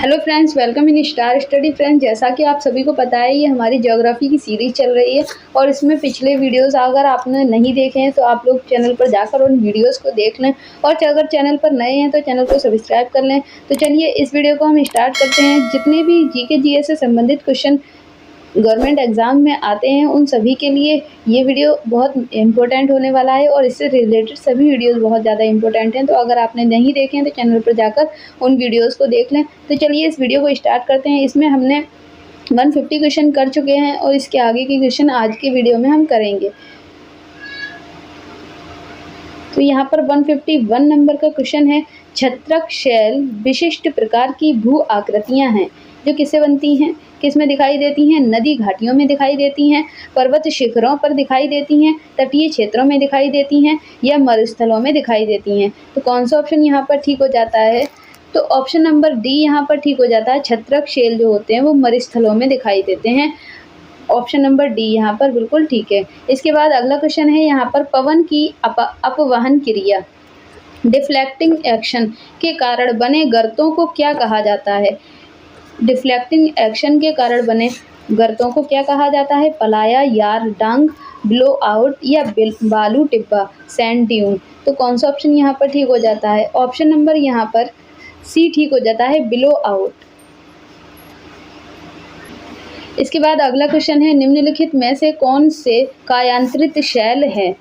Hello friends, welcome in star study. Friends, जैसा कि आप सभी को पता है, ये हमारी ज्योग्राफी की सीरीज चल रही है और इसमें पिछले वीडियोस अगर आपने नहीं देखे हैं तो आप लोग चैनल पर जाकर उन वीडियोस को देख लें, और अगर चैनल पर नए हैं तो चैनल को सब्सक्राइब कर लें। तो चलिए इस वीडियो को हम स्टार्ट करते हैं। जितने भी जीके जीएस से संबंधित क्वेश्चन गवर्नमेंट एग्ज़ाम में आते हैं उन सभी के लिए ये वीडियो बहुत इम्पोर्टेंट होने वाला है, और इससे रिलेटेड सभी वीडियोस बहुत ज़्यादा इम्पोर्टेंट हैं। तो अगर आपने नहीं देखे हैं तो चैनल पर जाकर उन वीडियोस को देख लें। तो चलिए इस वीडियो को स्टार्ट करते हैं। इसमें हमने 150 क्वेश्चन कर चुके हैं और इसके आगे के क्वेश्चन आज के वीडियो में हम करेंगे। तो यहाँ पर 151 नंबर का क्वेश्चन है, छत्रक शैल विशिष्ट प्रकार की भू आकृतियाँ हैं जो किससे बनती हैं, किस में दिखाई देती हैं? नदी घाटियों में दिखाई देती हैं, पर्वत शिखरों पर दिखाई देती हैं, तटीय क्षेत्रों में दिखाई देती हैं, या मरुस्थलों में दिखाई देती हैं। तो कौन सा ऑप्शन यहाँ पर ठीक हो जाता है? तो ऑप्शन नंबर डी यहाँ पर ठीक हो जाता है। छत्रक शैल जो होते हैं वो मरुस्थलों में दिखाई देते हैं। ऑप्शन नंबर डी यहाँ पर बिल्कुल ठीक है। इसके बाद अगला क्वेश्चन है यहाँ पर, पवन की अपवहन क्रिया डिफ्लेक्टिंग एक्शन के कारण बने गर्तों को क्या कहा जाता है? डिफ्लेक्टिंग एक्शन के कारण बने गर्तों को क्या कहा जाता है? पलाया, यार, डांग, ब्लो आउट, या बालू टिब्बा, सैंड ड्यून। तो कौन सा ऑप्शन यहाँ पर ठीक हो जाता है? ऑप्शन नंबर यहाँ पर सी ठीक हो जाता है, ब्लो आउट। इसके बाद अगला क्वेश्चन है, निम्नलिखित में से कौन से कायांतरित शैल है?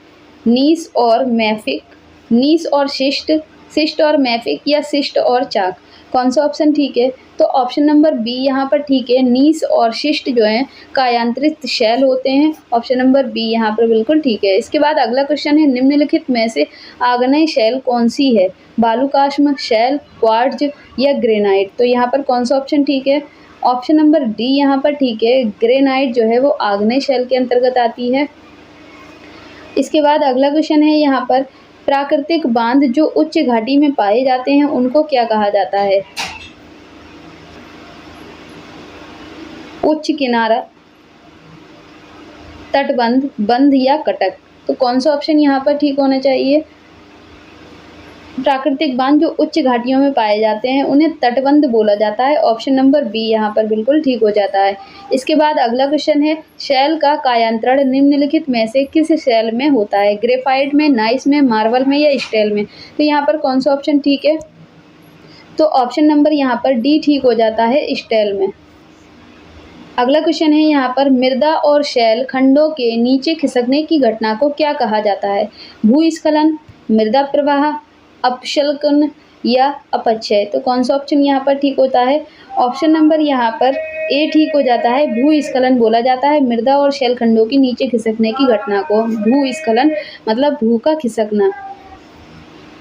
नीस और मैफिक, नीस और शिष्ट, शिष्ट और मैफिक, या शिष्ट और चाक। कौन सा ऑप्शन ठीक है? तो ऑप्शन नंबर बी यहाँ पर ठीक है। नीस और शिष्ट जो हैं कायांतरित शैल होते हैं। ऑप्शन नंबर बी यहाँ पर बिल्कुल ठीक है। इसके बाद अगला क्वेश्चन है, निम्नलिखित में से आग्नेय शैल कौन सी है? बालुकाष्म शैल, क्वार्ट्ज, या ग्रेनाइट। तो यहाँ पर कौन सा ऑप्शन ठीक है? ऑप्शन नंबर डी यहाँ पर ठीक है। ग्रेनाइट जो है वो आग्नेय शैल के अंतर्गत आती है। इसके बाद अगला क्वेश्चन है यहाँ पर, प्राकृतिक बांध जो उच्च घाटी में पाए जाते हैं उनको क्या कहा जाता है? उच्च किनारा, तटबंध, बंध, या कटक। तो कौन सा ऑप्शन यहाँ पर ठीक होना चाहिए? प्राकृतिक बांध जो उच्च घाटियों में पाए जाते हैं उन्हें तटबंध बोला जाता है। ऑप्शन नंबर बी यहाँ पर बिल्कुल ठीक हो जाता है। इसके बाद अगला क्वेश्चन है, शैल का कायांतरण निम्नलिखित में से किस शैल में होता है? ग्रेफाइट में, नाइस में, मार्बल में, या स्टील में। तो यहाँ पर कौन सा ऑप्शन ठीक है? तो ऑप्शन नंबर यहाँ पर डी ठीक हो जाता है, स्टील में। अगला क्वेश्चन है यहाँ पर, मृदा और शैल खंडों के नीचे खिसकने की घटना को क्या कहा जाता है? भूस्खलन, मृदा प्रवाह, अपशल्कन, या अपक्षय। तो कौन सा ऑप्शन यहाँ पर ठीक होता है? ऑप्शन नंबर यहाँ पर ए ठीक हो जाता है। भूस्खलन बोला जाता है मृदा और शैल खंडों के नीचे खिसकने की घटना को। भूस्खलन मतलब भू का खिसकना।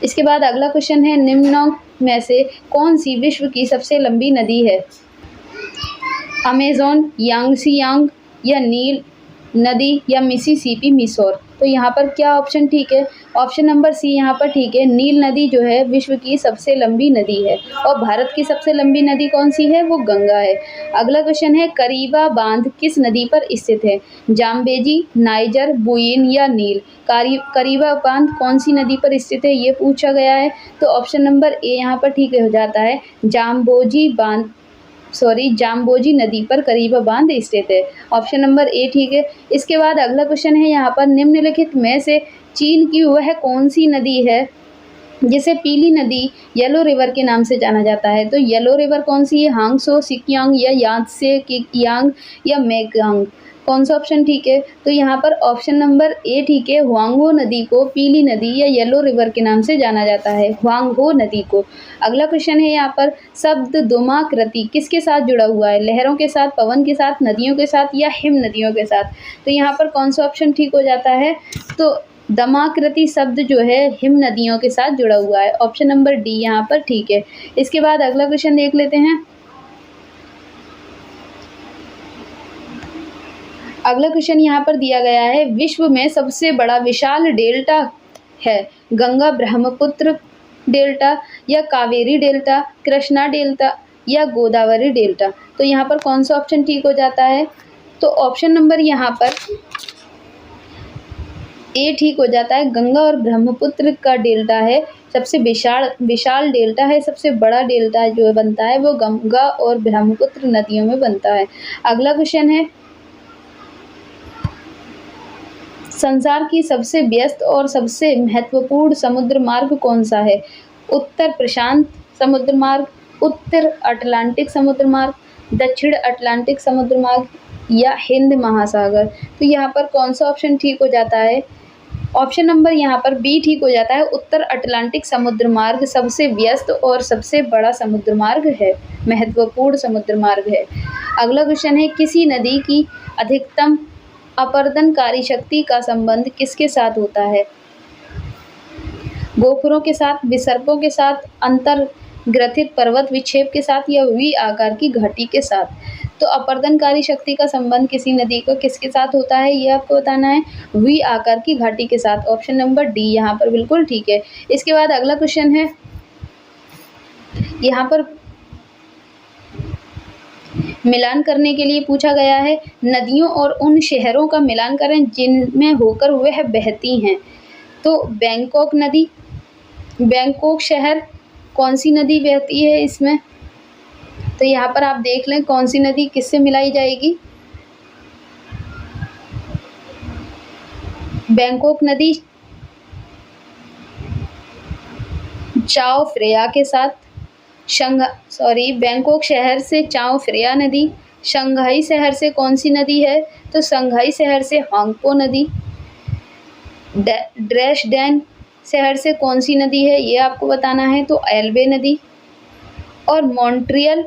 इसके बाद अगला क्वेश्चन है, निम्नों में से कौन सी विश्व की सबसे लंबी नदी है? अमेज़न, यांगसियांग, या नील नदी, या मिसिसिपी मिसौर। तो यहाँ पर क्या ऑप्शन ठीक है? ऑप्शन नंबर सी यहाँ पर ठीक है। नील नदी जो है विश्व की सबसे लंबी नदी है, और भारत की सबसे लंबी नदी कौन सी है? वो गंगा है। अगला क्वेश्चन है, करीबा बांध किस नदी पर स्थित है? जाम्बेजी, नाइजर, बुइन, या नील। करीबा बांध कौन सी नदी पर स्थित है ये पूछा गया है। तो ऑप्शन नंबर ए यहाँ पर ठीक हो जाता है। जाम्बोजी नदी पर करीबा बांध स्थित है। ऑप्शन नंबर ए ठीक है। इसके बाद अगला क्वेश्चन है यहाँ पर, निम्नलिखित में से चीन की वह कौन सी नदी है जिसे पीली नदी, येलो रिवर के नाम से जाना जाता है? तो येलो रिवर कौन सी है? हांगसो, सिकियांग, या यांत्से कियांग, या मेगांग। कौन सा ऑप्शन ठीक है? तो यहाँ पर ऑप्शन नंबर ए ठीक है। हुआंगहो नदी को पीली नदी या येलो रिवर के नाम से जाना जाता है, हुआंगहो नदी को। अगला क्वेश्चन है यहाँ पर, शब्द दुमाकृति किसके साथ जुड़ा हुआ है? लहरों के साथ, पवन के साथ, नदियों के साथ, या हिम नदियों के साथ। तो यहाँ पर कौन सा ऑप्शन ठीक हो जाता है? तो दमाकृति शब्द जो है हिम नदियों के साथ जुड़ा हुआ है। ऑप्शन नंबर डी यहाँ पर ठीक है। इसके बाद अगला क्वेश्चन देख लेते हैं। अगला क्वेश्चन यहाँ पर दिया गया है, विश्व में सबसे बड़ा विशाल डेल्टा है गंगा ब्रह्मपुत्र डेल्टा, या कावेरी डेल्टा, कृष्णा डेल्टा, या गोदावरी डेल्टा। तो यहाँ पर कौन सा ऑप्शन ठीक हो जाता है? तो ऑप्शन नंबर यहाँ पर ए ठीक हो जाता है। गंगा और ब्रह्मपुत्र का डेल्टा है सबसे विशाल विशाल डेल्टा है, सबसे बड़ा डेल्टा जो बनता है वो गंगा और ब्रह्मपुत्र नदियों में बनता है। अगला क्वेश्चन है, संसार की सबसे व्यस्त और सबसे महत्वपूर्ण समुद्र मार्ग कौन सा है? उत्तर प्रशांत समुद्र मार्ग, उत्तर अटलांटिक समुद्र मार्ग, दक्षिण अटलांटिक समुद्र मार्ग या हिंद महासागर। तो यहाँ पर कौन सा ऑप्शन ठीक हो जाता है? ऑप्शन नंबर यहाँ पर बी ठीक हो जाता है। उत्तर अटलांटिक समुद्र मार्ग सबसे व्यस्त और सबसे बड़ा समुद्र मार्ग है, महत्वपूर्ण समुद्र मार्ग है। अगला क्वेश्चन है, किसी नदी की अधिकतम अपरदनकारी शक्ति का संबंध किसके साथ होता है? गोखरों के साथ, विसर्पों के साथ, अंतर्ग्रथित पर्वत विक्षेप के साथ या वी आकार की घाटी के साथ। तो अपरदनकारी शक्ति का संबंध किसी नदी को किसके साथ होता है, ये आपको बताना है। वी आकार की घाटी के साथ। ऑप्शन नंबर डी यहाँ पर बिल्कुल ठीक है। इसके बाद अगला क्वेश्चन है, यहाँ पर मिलान करने के लिए पूछा गया है, नदियों और उन शहरों का मिलान करें जिनमें होकर वह बहती हैं। तो बैंकॉक नदी, बैंकॉक शहर, कौन सी नदी बहती है इसमें? तो यहाँ पर आप देख लें कौन सी नदी किससे मिलाई जाएगी। बैंकॉक नदी चाओ फ्रेया के साथ, बैंकॉक शहर से चाओ फ्रेया नदी। शंघाई शहर से कौन सी नदी है? तो शंघाई शहर से हांगपो नदी। ड्रेसडेन शहर से कौन सी नदी है, ये आपको बताना है। तो एल्बे नदी। और मॉन्ट्रियल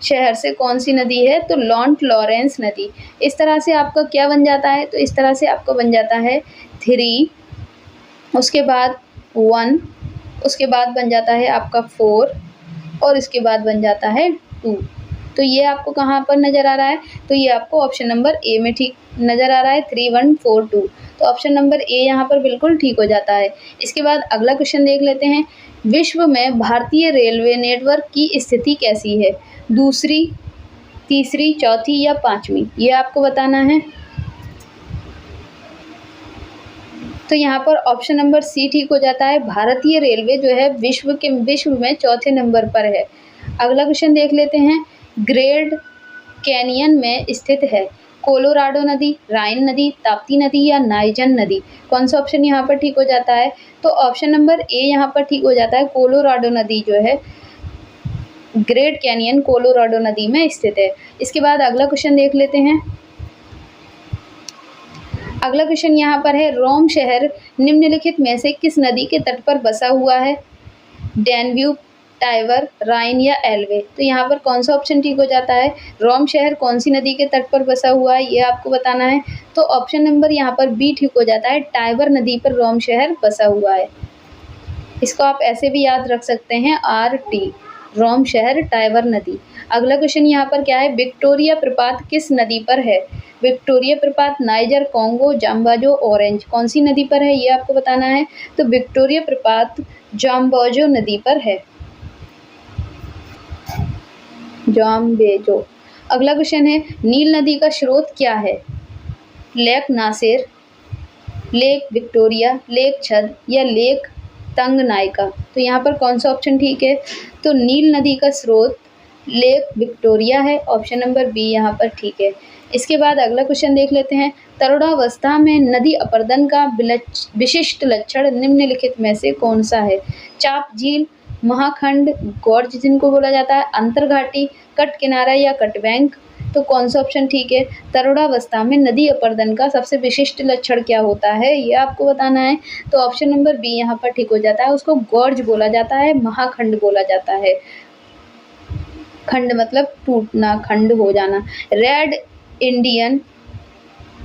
शहर से कौन सी नदी है? तो लॉन्ट लॉरेंस नदी। इस तरह से आपका क्या बन जाता है? तो इस तरह से आपका बन जाता है 3, उसके बाद 1, उसके बाद बन जाता है आपका 4 और इसके बाद बन जाता है 2। तो ये आपको कहाँ पर नज़र आ रहा है? तो ये आपको ऑप्शन नंबर ए में ठीक नज़र आ रहा है, 3, 1, 4, 2। तो ऑप्शन नंबर ए यहाँ पर बिल्कुल ठीक हो जाता है। इसके बाद अगला क्वेश्चन देख लेते हैं, विश्व में भारतीय रेलवे नेटवर्क की स्थिति कैसी है? दूसरी, तीसरी, चौथी या पाँचवीं, ये आपको बताना है। तो यहाँ पर ऑप्शन नंबर सी ठीक हो जाता है। भारतीय रेलवे जो है विश्व में चौथे नंबर पर है। अगला क्वेश्चन देख लेते हैं, ग्रेट कैनियन में स्थित है कोलोराडो नदी, राइन नदी, ताप्ती नदी या नाइजन नदी। कौन सा ऑप्शन यहाँ पर ठीक हो जाता है? तो ऑप्शन नंबर ए यहाँ पर ठीक हो जाता है। कोलोराडो नदी जो है ग्रेट कैनियन कोलोराडो नदी में स्थित है। इसके बाद अगला क्वेश्चन देख लेते हैं। अगला क्वेश्चन यहाँ पर है, रोम शहर निम्नलिखित में से किस नदी के तट पर बसा हुआ है? डैन्यूब, टाइबर, राइन या एल्बे। तो यहाँ पर कौन सा ऑप्शन ठीक हो जाता है? रोम शहर कौन सी नदी के तट पर बसा हुआ है, ये आपको बताना है। तो ऑप्शन नंबर यहाँ पर बी ठीक हो जाता है। टाइबर नदी पर रोम शहर बसा हुआ है। इसको आप ऐसे भी याद रख सकते हैं, RT, रोम शहर, टाइबर नदी। अगला क्वेश्चन यहाँ पर क्या है, विक्टोरिया प्रपात किस नदी पर है? विक्टोरिया प्रपात नाइजर, कॉन्गो, जाम्बाजो, ऑरेंज, कौन सी नदी पर है, ये आपको बताना है। तो विक्टोरिया प्रपात जाम्बाजो नदी पर है, जाम्बेजो। अगला क्वेश्चन है, नील नदी का स्रोत क्या है? Lake Nasser, lake Victoria, lake Chad या लेक तंगनाइका। तो यहाँ पर कौन सा ऑप्शन ठीक है? तो नील नदी का स्रोत लेक विक्टोरिया है। ऑप्शन नंबर बी यहाँ पर ठीक है। इसके बाद अगला क्वेश्चन देख लेते हैं, तरुणावस्था में नदी अपरदन का विशिष्ट लक्षण निम्नलिखित में से कौन सा है? चाप झील, महाखंड, गॉर्ज जिनको बोला जाता है, अंतर्घाटी, कट किनारा या कट बैंक। तो कौन सा ऑप्शन ठीक है? तरुणावस्था में नदी अपरदन का सबसे विशिष्ट लक्षण क्या होता है, ये आपको बताना है। तो ऑप्शन नंबर बी यहाँ पर ठीक हो जाता है। उसको गॉर्ज बोला जाता है, महाखंड बोला जाता है। खंड मतलब टूटना, खंड हो जाना। रेड इंडियन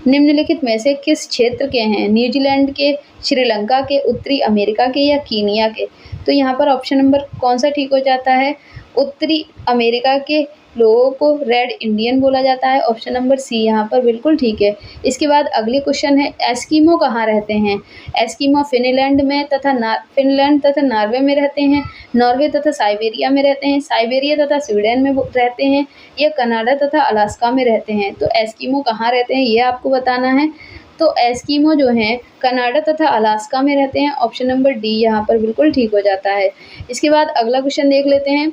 निम्नलिखित में से किस क्षेत्र के हैं? न्यूजीलैंड के, श्रीलंका के, उत्तरी अमेरिका के या कीनिया के। तो यहाँ पर ऑप्शन नंबर कौन सा ठीक हो जाता है? उत्तरी अमेरिका के लोगों को रेड इंडियन बोला जाता है। ऑप्शन नंबर सी यहाँ पर बिल्कुल ठीक है। इसके बाद अगले क्वेश्चन है, एस्किमो कहाँ रहते हैं? एस्किमो फिनलैंड में तथा फिनलैंड तथा नॉर्वे में रहते हैं, नॉर्वे तथा साइबेरिया में रहते हैं, साइबेरिया तथा स्वीडन में रहते हैं या कनाडा तथा अलास्का में रहते हैं। तो एस्किमो कहाँ रहते हैं, ये आपको बताना है। तो एस्किमो जो हैं कनाडा तथा अलास्का में रहते हैं। ऑप्शन नंबर डी यहाँ पर बिल्कुल ठीक हो जाता है। इसके बाद अगला क्वेश्चन देख लेते हैं।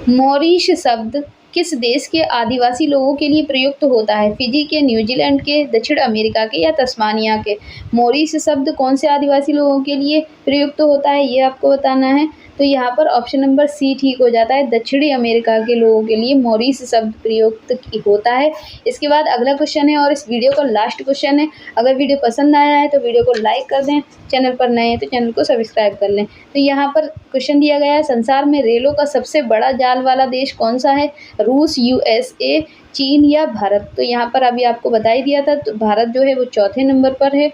मॉरिश शब्द किस देश के आदिवासी लोगों के लिए प्रयुक्त होता है? फिजी के, न्यूजीलैंड के, दक्षिण अमेरिका के या तस्मानिया के? मॉरिश शब्द कौन से आदिवासी लोगों के लिए प्रयुक्त होता है, ये आपको बताना है। तो यहाँ पर ऑप्शन नंबर सी ठीक हो जाता है। दक्षिणी अमेरिका के लोगों के लिए मॉरिश शब्द प्रयुक्त होता है। इसके बाद अगला क्वेश्चन है और इस वीडियो का लास्ट क्वेश्चन है। अगर वीडियो पसंद आया है तो वीडियो को लाइक कर दें, चैनल पर नए हैं तो चैनल को सब्सक्राइब कर लें। तो यहाँ पर क्वेश्चन दिया गया है, संसार में रेलों का सबसे बड़ा जाल वाला देश कौन सा है? रूस, यूएसए, चीन या भारत? तो यहाँ पर अभी आपको बता ही दिया था, तो भारत जो है वो चौथे नंबर पर है।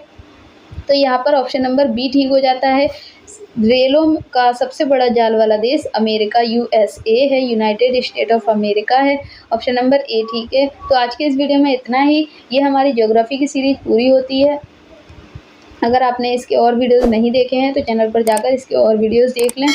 तो यहाँ पर ऑप्शन नंबर बी ठीक हो जाता है। रेलों का सबसे बड़ा जाल वाला देश अमेरिका, यूएसए है, यूनाइटेड स्टेट ऑफ अमेरिका है। ऑप्शन नंबर ए ठीक है। तो आज के इस वीडियो में इतना ही। ये हमारी ज्योग्राफी की सीरीज पूरी होती है। अगर आपने इसके और वीडियोस नहीं देखे हैं तो चैनल पर जाकर इसके और वीडियोस देख लें।